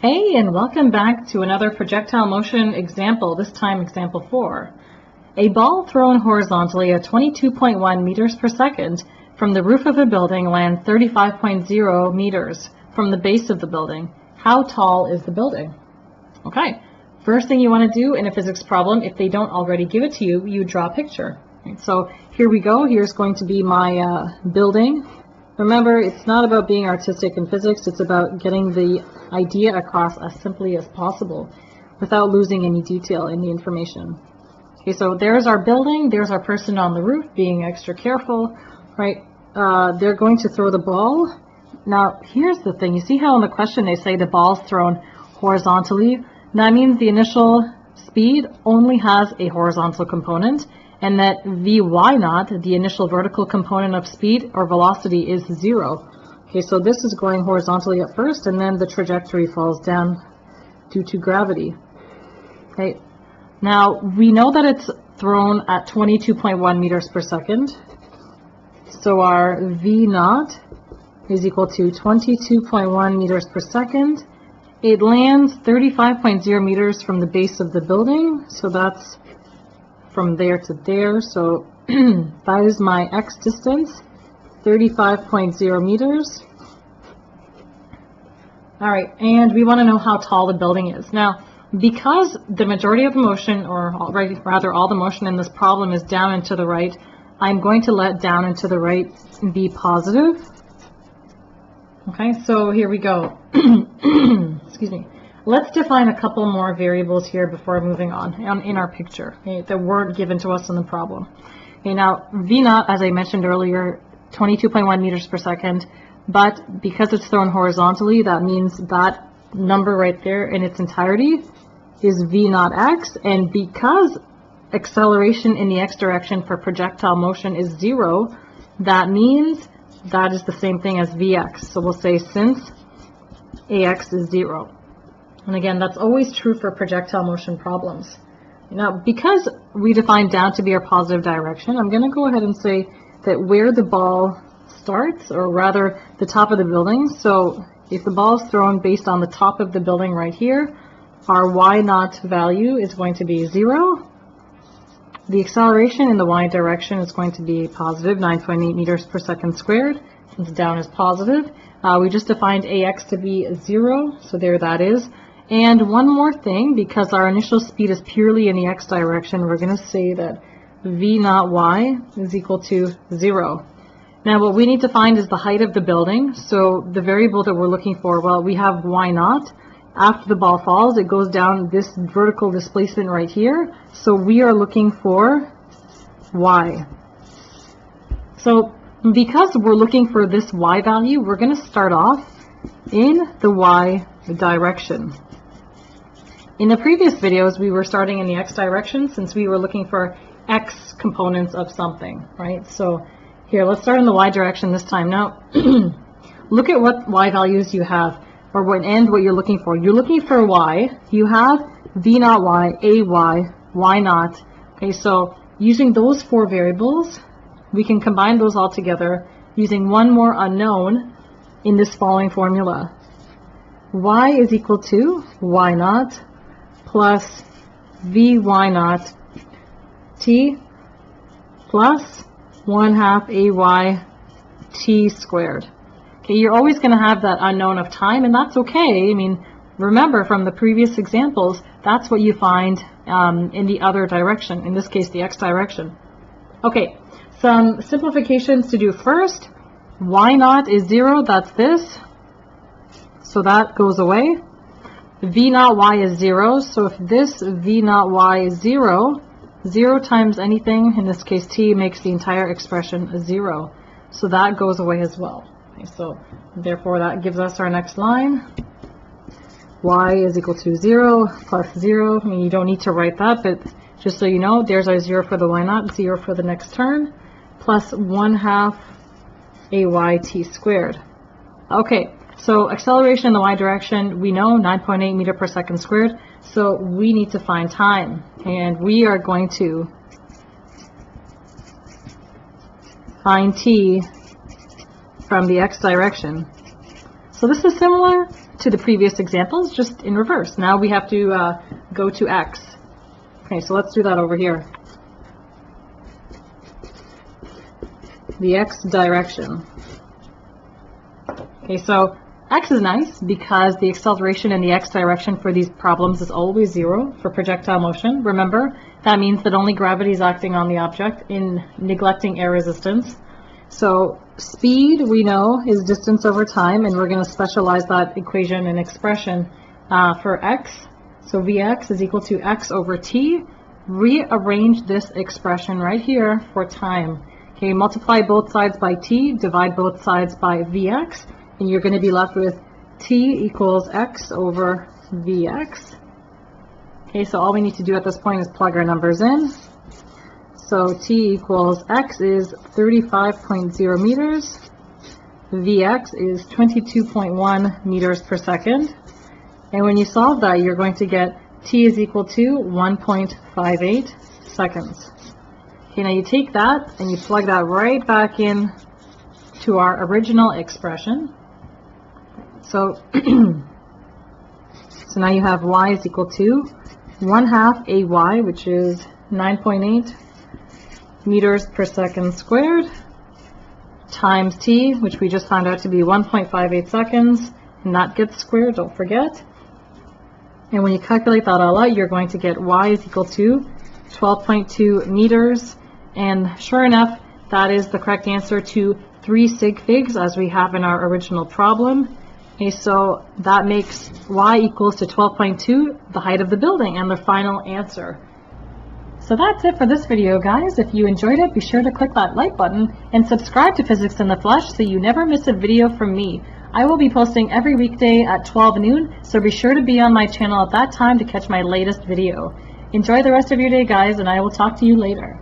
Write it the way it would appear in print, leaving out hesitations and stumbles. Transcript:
Hey, and welcome back to another projectile motion example, this time example 4. A ball thrown horizontally at 22.1 meters per second from the roof of a building lands 35.0 meters from the base of the building. How tall is the building? Okay, first thing you want to do in a physics problem, if they don't already give it to you, you draw a picture. Right, so here we go. Here's going to be my building. Remember, it's not about being artistic in physics, it's about getting the idea across as simply as possible without losing any detail in the information. Okay, so there's our building, there's our person on the roof being extra careful, right? They're going to throw the ball. Now, here's the thing. You see how in the question they say the ball's thrown horizontally? That means the initial speed only has a horizontal component, and that Vy naught, the initial vertical component of speed or velocity, is 0. Okay, so this is going horizontally at first, and then the trajectory falls down due to gravity. Okay, now we know that it's thrown at 22.1 meters per second. So our V naught is equal to 22.1 meters per second. It lands 35.0 meters from the base of the building, so that's from there to there, so that is my x distance, 35.0 meters. All right, and we want to know how tall the building is. Now, because the majority of the motion, or rather all the motion in this problem is down and to the right, I'm going to let down and to the right be positive. Okay, so here we go. Excuse me. Let's define a couple more variables here before moving on in our picture, okay, that weren't given to us in the problem. Okay, now V naught, as I mentioned earlier, 22.1 meters per second, but because it's thrown horizontally, that means that number right there in its entirety is V naught x, and because acceleration in the x direction for projectile motion is 0, that means that is the same thing as Vx. So we'll say since Ax is 0. And again, that's always true for projectile motion problems. Now, because we define down to be our positive direction, I'm going to go ahead and say that where the ball starts, or rather the top of the building, so if the ball is thrown based on the top of the building right here, our y naught value is going to be 0. The acceleration in the y direction is going to be positive 9.8 meters per second squared, since down is positive. We just defined Ax to be 0, so there that is. And one more thing, because our initial speed is purely in the x direction, we're going to say that V naught y is equal to 0. Now what we need to find is the height of the building. So the variable that we're looking for, well, we have y naught. After the ball falls, it goes down this vertical displacement right here. So we are looking for y. So because we're looking for this y value, we're going to start off in the y direction. In the previous videos, we were starting in the x direction since we were looking for x components of something, right? So here, let's start in the y direction this time. Now, look at what y values you have, or what you're looking for. You're looking for y. You have v naught y, a y naught. Okay, so using those 4 variables, we can combine those all together using one more unknown in this following formula. Y is equal to y naught plus Vy naught t plus 1/2 ay t squared. Okay, you're always going to have that unknown of time, and that's okay. I mean, remember from the previous examples, that's what you find in the other direction, in this case the x direction. Okay, some simplifications to do first. Y naught is 0, that's this, so that goes away. V naught y is 0, so if this V naught y is 0, 0 times anything, in this case t, makes the entire expression a 0. So that goes away as well. Okay, so therefore that gives us our next line. Y is equal to 0 plus 0. I mean, you don't need to write that, but just so you know, there's our 0 for the y naught, 0 for the next term, plus 1/2 ay t squared. Okay, so acceleration in the y direction, we know 9.8 meter per second squared, so we need to find time, and we are going to find t from the x direction. So this is similar to the previous examples, just in reverse. Now we have to go to x. Okay, so let's do that over here. The x direction. Okay, so x is nice because the acceleration in the x direction for these problems is always 0 for projectile motion. Remember, that means that only gravity is acting on the object in neglecting air resistance. So speed, we know, is distance over time, and we're going to specialize that equation and expression for x. So Vx is equal to x over t. Rearrange this expression right here for time. Okay, multiply both sides by t, divide both sides by Vx, and you're going to be left with t equals x over Vx. Okay, so all we need to do at this point is plug our numbers in. So t equals x is 35.0 meters. Vx is 22.1 meters per second. And when you solve that, you're going to get t is equal to 1.58 seconds. Okay, now you take that and you plug that right back in to our original expression. So, so now you have y is equal to 1/2 ay, which is 9.8 meters per second squared, times t, which we just found out to be 1.58 seconds, and that gets squared, don't forget. And when you calculate that all out, you're going to get y is equal to 12.2 meters, and sure enough, that is the correct answer to 3 sig figs as we have in our original problem. Okay, so that makes y equals to 12.2, the height of the building, and the final answer. So that's it for this video, guys. If you enjoyed it, be sure to click that like button and subscribe to Physics in the Flesh so you never miss a video from me. I will be posting every weekday at 12 noon, so be sure to be on my channel at that time to catch my latest video. Enjoy the rest of your day, guys, and I will talk to you later.